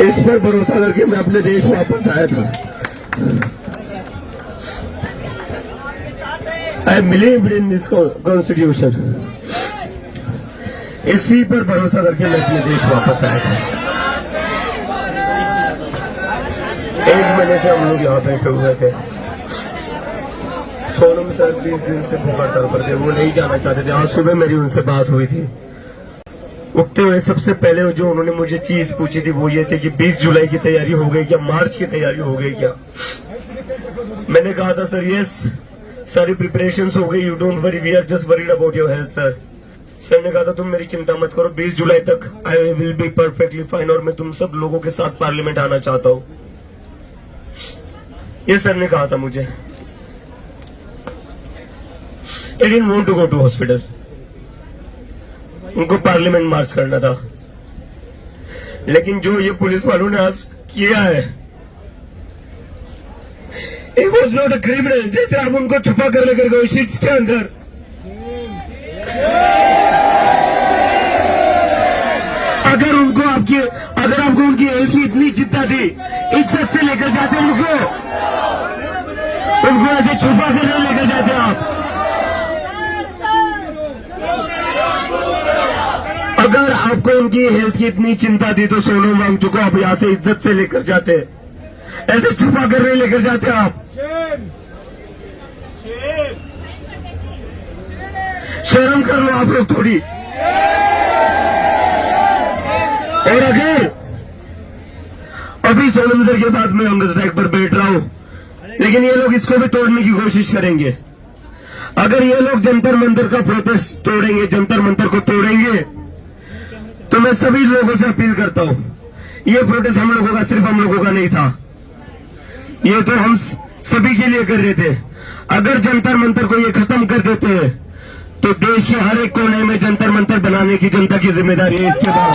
इस पर भरोसा करके मैं अपने देश वापस आया था। I believe in this constitution. इसी पर भरोसा करके मैं अपने देश वापस आया था। 1 महीने से हम लोग यहाँ बैठे हुए थे। सोनम सर 20 दिन से भूख हड़ताल पर थे, वो नहीं जाना चाहते थे। आज सुबह मेरी उनसे बात हुई थी। उठते हुए सबसे पहले जो उन्होंने मुझे चीज पूछी थी वो ये थी कि 20 जुलाई की तैयारी हो गई क्या, मार्च की तैयारी हो गई क्या। मैंने कहा था सर यस, सारी प्रिपरेशंस हो गई, you don't worry, we are just worried about your health sir. Sir ने कहा था तुम मेरी चिंता मत करो, 20 जुलाई तक I will be perfectly fine और मैं तुम सब लोगों के साथ पार्लियामेंट आना चाहता हूँ। ये सर ने कहा था मुझे। I didn't want to go to hospital. उनको पार्लियामेंट मार्च करना था। लेकिन जो ये पुलिस वालों ने आज किया है, it was not a criminal. जैसे आप उनको छुपा कर लेकर गए शीट्स के अंदर, अगर आपको उनकी हेल्थ की इतनी चिंता थी, इज्जत से लेकर जाते उनको ऐसे छुपा कर नहीं लेकर जाते आप। अगर आपको उनकी हेल्थ की इतनी चिंता थी तो सोनम वांगचुक को आप यहां से इज्जत से लेकर जाते, ऐसे छुपा कर नहीं लेकर जाते आप। शर्म कर लो आप लोग थोड़ी। और अगर अभी सोनम सर के बाद मैं हंगर स्ट्राइक पर बैठ रहा हूं, लेकिन ये लोग इसको भी तोड़ने की कोशिश करेंगे। अगर ये लोग जंतर मंतर का प्रोटेस्ट तोड़ेंगे, जंतर मंतर को तोड़ेंगे, तो मैं सभी लोगों से अपील करता हूं, ये प्रोटेस्ट हम लोगों का, सिर्फ हम लोगों का नहीं था, ये तो हम सभी के लिए कर रहे थे। अगर जंतर मंतर को ये खत्म कर देते हैं तो देश के हर एक कोने में जंतर मंतर बनाने की जनता की जिम्मेदारी है। इसके बाद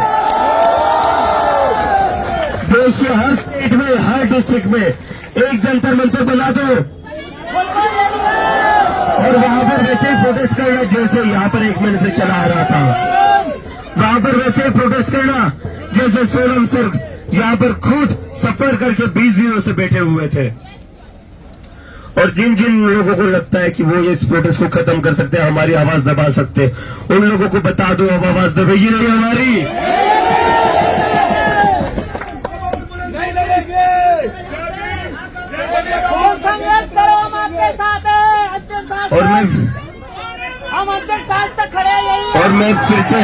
देश के हर स्टेट में, हर डिस्ट्रिक्ट में एक जंतर मंतर बना दो और वहां पर वैसे ही प्रोटेस्ट करना जैसे यहाँ पर 1 महीने से चला आ रहा था। वहां पर वैसे ही प्रोटेस्ट करना जैसे सोनम सर यहाँ पर खुद सफर करके 20 दिनों से बैठे हुए थे। और जिन जिन लोगों को लगता है कि वो इस प्रोटेस्ट को खत्म कर सकते हैं, हमारी आवाज दबा सकते हैं, उन लोगों को बता दो अब आवाज दबेगी नहीं हमारी। और हम अंतिम सांस तक खड़े हैं। और मैं फिर से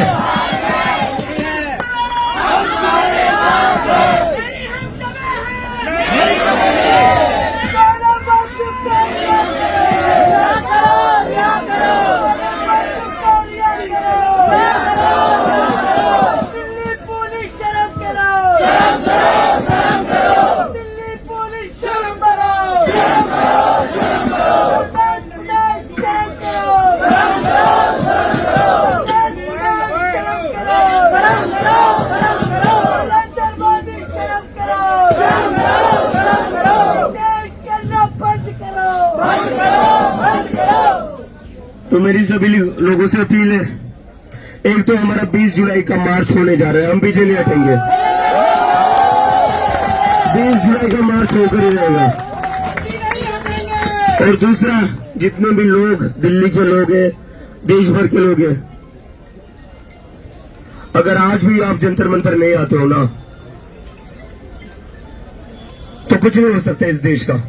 तो मेरी सभी लोगों से अपील है, एक तो हमारा 20 जुलाई का मार्च होने जा रहा है, हम पीछे नहीं हटेंगे। 20 जुलाई का मार्च होकर ही रहेगा। और दूसरा, जितने भी लोग दिल्ली के लोग हैं, देश भर के लोग हैं, अगर आज भी आप जंतर मंतर नहीं आते हो ना, तो कुछ नहीं हो सकता इस देश का।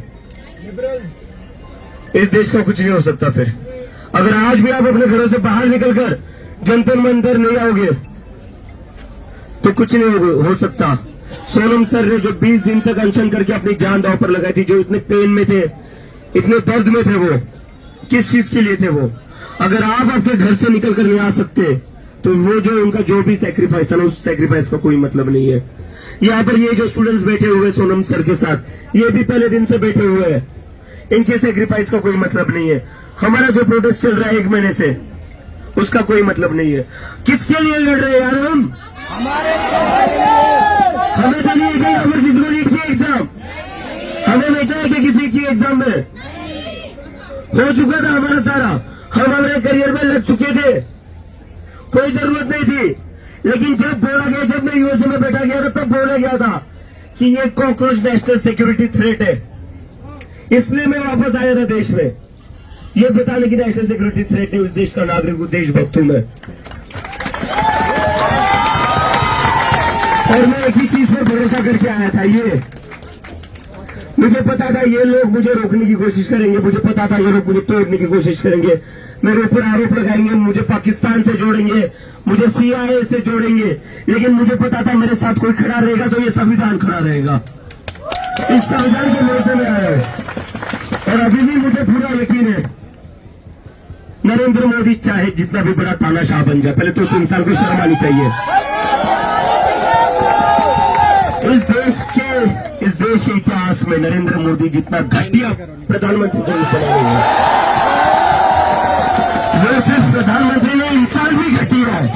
इस देश का कुछ नहीं हो सकता। फिर अगर आज भी आप अपने घरों से बाहर निकलकर जंतर मंतर नहीं आओगे तो कुछ नहीं हो सकता। सोनम सर ने जो 20 दिन तक अनशन करके अपनी जान दांव पर लगाई थी, जो इतने पेन में थे, इतने दर्द में थे, वो किस चीज के लिए थे वो? अगर आप आपके घर से निकलकर नहीं आ सकते तो वो जो उनका जो भी सैक्रिफाइस था ना, उस सैक्रिफाइस का कोई मतलब नहीं है। यहाँ पर ये जो स्टूडेंट्स बैठे हुए सोनम सर के साथ, ये भी पहले दिन से बैठे हुए हैं, इनके सैक्रिफाइस का कोई मतलब नहीं है। हमारा जो प्रोटेस्ट चल रहा है 1 महीने से, उसका कोई मतलब नहीं है। किसके लिए लड़ रहे हैं यार हम? हमें तो नहीं है अगर किसी को नीट की एग्जाम, हमें बेटा है कि किसी की एग्जाम में हो चुका था हमारा सारा, हम हमारे करियर में लग चुके थे, कोई जरूरत नहीं थी। लेकिन जब बोला गया, जब मैं यूएसए में बैठा गया था, तब बोला गया था कि ये कॉकरोच नेशनल सिक्योरिटी थ्रेट है, इसलिए मैं वापस आया था देश में, ये बताने की नेशनल सिक्योरिटी थ्रेट है, उस देश का नागरिक हूं, देशभक्त हूं मैं। और मैं एक ही चीज पर भरोसा करके आया था, ये मुझे पता था ये लोग मुझे रोकने की कोशिश करेंगे, मुझे पता था ये लोग मुझे तोड़ने की कोशिश करेंगे, मेरे ऊपर आरोप लगाएंगे, मुझे पाकिस्तान से जोड़ेंगे, मुझे CIA से जोड़ेंगे, लेकिन मुझे पता था मेरे साथ कोई खड़ा रहेगा तो ये संविधान खड़ा रहेगा। इस संविधान के मोर्चे में आया है और अभी भी मुझे पूरा यकीन है नरेंद्र मोदी चाहे जितना भी बड़ा तानाशाह बन जाए, पहले तो उस इंसान को शर्म आनी चाहिए। इस देश के इतिहास में नरेंद्र मोदी जितना घटिया प्रधानमंत्री को चला नहीं है। वो सिर्फ प्रधानमंत्री नहीं, इंसान भी घटिया है।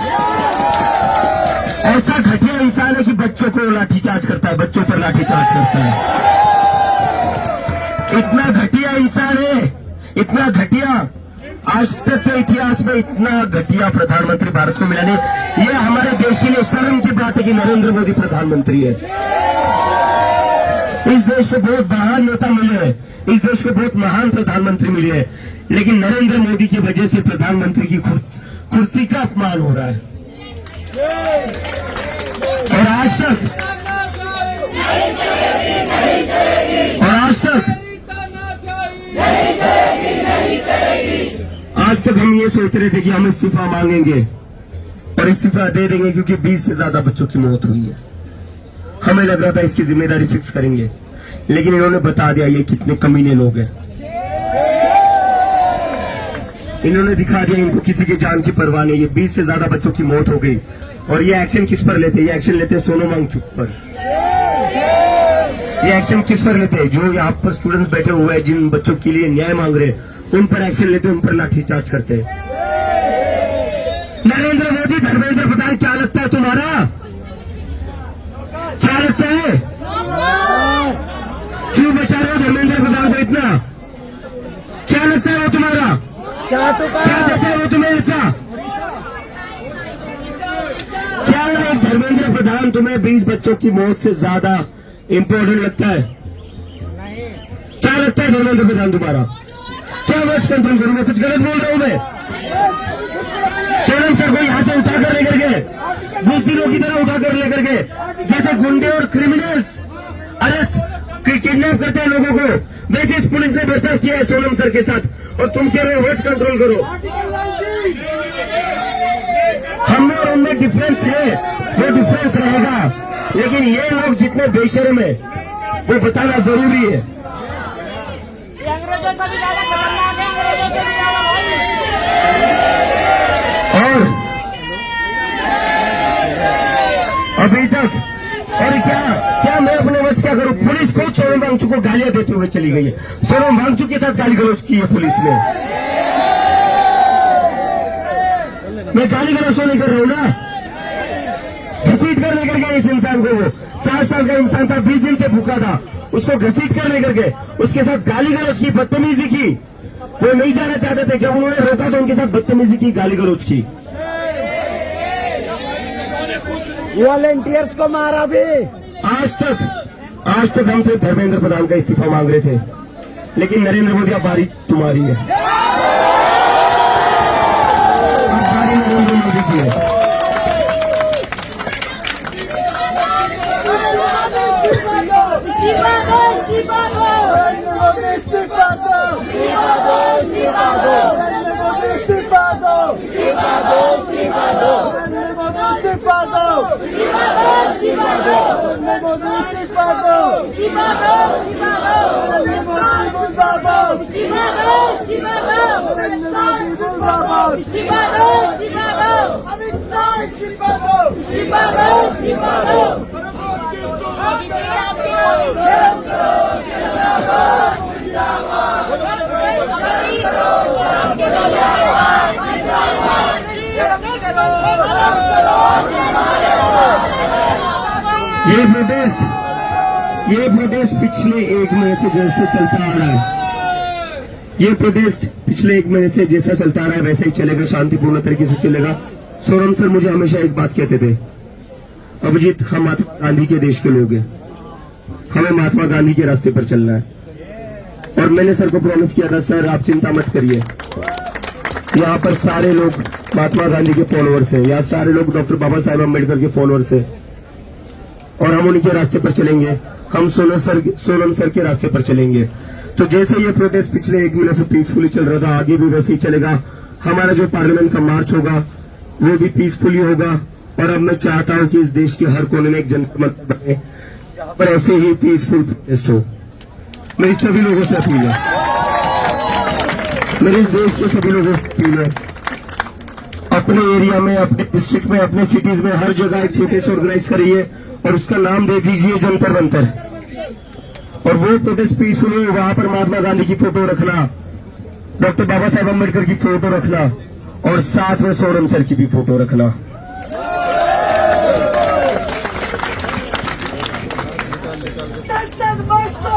ऐसा घटिया इंसान है कि बच्चों को लाठीचार्ज करता है, बच्चों पर लाठीचार्ज करता है। इतना घटिया इंसान है, इतना घटिया, आज तक के इतिहास में इतना घटिया प्रधानमंत्री भारत को मिला नहीं। ये हमारे देश के लिए शर्म की बात है कि नरेंद्र मोदी प्रधानमंत्री है। इस देश को बहुत महान नेता मिले हैं, इस देश को बहुत महान प्रधानमंत्री मिले हैं, लेकिन नरेंद्र मोदी की वजह से प्रधानमंत्री की कुर्सी का अपमान हो रहा है। और आज तक हम ये सोच रहे थे कि हम इस्तीफा मांगेंगे और इस्तीफा दे देंगे, क्योंकि 20 से ज्यादा बच्चों की मौत हुई है। हमें लग रहा था इसकी जिम्मेदारी फिक्स करेंगे, लेकिन इन्होंने बता दिया ये कितने कमीने लोग हैं। इन्होंने दिखा दिया इनको किसी की जान की परवाह नहीं। ये 20 से ज्यादा बच्चों की मौत हो गई और ये एक्शन किस पर लेते हैं? ये एक्शन लेते हैं सोनम वांगचुक पर। ये एक्शन किस पर लेते हैं? जो यहाँ पर स्टूडेंट्स बैठे हुए हैं, जिन बच्चों के लिए न्याय मांग रहे हैं, उन पर एक्शन लेते हैं, उन पर लाठीचार्ज करते हैं। नरेंद्र मोदी, धर्मेंद्र प्रधान, क्या लगता है तुम्हारा? क्या लगता है? क्यों बचा रहे हो धर्मेंद्र प्रधान को इतना? क्या लगता है वो तुम्हारा? क्या देते हैं वो तुम्हें ऐसा? क्या एक धर्मेंद्र प्रधान तुम्हें 20 बच्चों की मौत से ज्यादा इंपॉर्टेंट लगता है? क्या लगता है धर्मेंद्र प्रधान तुम्हारा? क्या वर्ष कंट्रोल करूंगा? कुछ गलत बोल रहा हूं मैं? सोनम सर को यहां से उठाकर लेकर के, बुजदिलों की तरह उठाकर लेकर के, जैसे गुंडे और क्रिमिनल्स अरेस्ट किडनैप करते हैं लोगों को, वैसे इस पुलिस ने बर्ताव किया है सोनम सर के साथ, और तुम कह रहे हो वर्ष कंट्रोल करो। हम में और उनमें डिफरेंस है, वो डिफरेंस रहेगा, लेकिन ये लोग जितने बेशर्म है वो बताना जरूरी है। अंग्रेजों से भी ज्यादा खतरनाक है, अंग्रेजों से भी ज्यादा भाई। और अभी तक और क्या मैं अपने वश क्या करूं? पुलिस खुद सोनम वांगचुक को गालियां देते हुए चली गई है। सोनम वांगचुक के साथ गाली गलौज की है पुलिस ने। मैं गाली गलौज तो नहीं कर रहा हूं ना, घसीट कर लेकर गए इस इंसान को। वो 60 साल का इंसान था, 20 दिन से भूखा था, उसको घसीट कर लेकर गए, उसके साथ गाली गलौज की, बदतमीजी की। वो नहीं जाना चाहते थे, जब उन्होंने रोका तो उनके साथ बदतमीजी की, गाली गलौज की। वॉलेंटियर्स को मारा भी। आज तक हम सिर्फ धर्मेंद्र प्रधान का इस्तीफा मांग रहे थे, लेकिन नरेंद्र मोदी अब बारी तुम्हारी है, अब बारी नरेंद्र मोदी की है। ये प्रोटेस्ट पिछले 1 महीने से जैसे चलता आ रहा है, ये प्रोटेस्ट पिछले 1 महीने से जैसा चलता आ रहा है वैसे ही चलेगा, शांतिपूर्ण तरीके से चलेगा। सोनम सर मुझे हमेशा एक बात कहते थे, अभिजीत हम महात्मा गांधी के देश के लोग हैं, हमें महात्मा गांधी के रास्ते पर चलना है। और मैंने सर को प्रॉमिस किया था, सर आप चिंता मत करिए, यहाँ पर सारे लोग महात्मा गांधी के फॉलोअर्स हैं, यहाँ सारे लोग डॉक्टर बाबा साहेब अम्बेडकर के फॉलोअर्स हैं और हम उन्हीं के रास्ते पर चलेंगे। हम सोनम सर के रास्ते पर चलेंगे। तो जैसे ये प्रोटेस्ट पिछले 1 महीने से पीसफुली चल रहा था, आगे भी वैसे ही चलेगा। हमारा जो पार्लियामेंट का मार्च होगा वो भी पीसफुली होगा। और अब मैं चाहता हूं कि इस देश के हर कोने में एक जनता मंच बने जहां पर ऐसे ही पीसफुल प्रोटेस्ट हो। मेरी सभी लोगों से अपील है, मेरे इस देश के सभी लोगों से अपील है, अपने एरिया में, अपने डिस्ट्रिक्ट में, अपने सिटीज में हर जगह एक प्रोटेस्ट ऑर्गेनाइज करिए और उसका नाम दे दीजिए जंतर मंतर। और वो प्रोटेस्ट पीसफुल हो, वहां पर महात्मा गांधी की फोटो रखना, डॉक्टर बाबा साहेब अम्बेडकर की फोटो रखना और साथ में सोनम सर की भी फोटो रखना। तक बस तो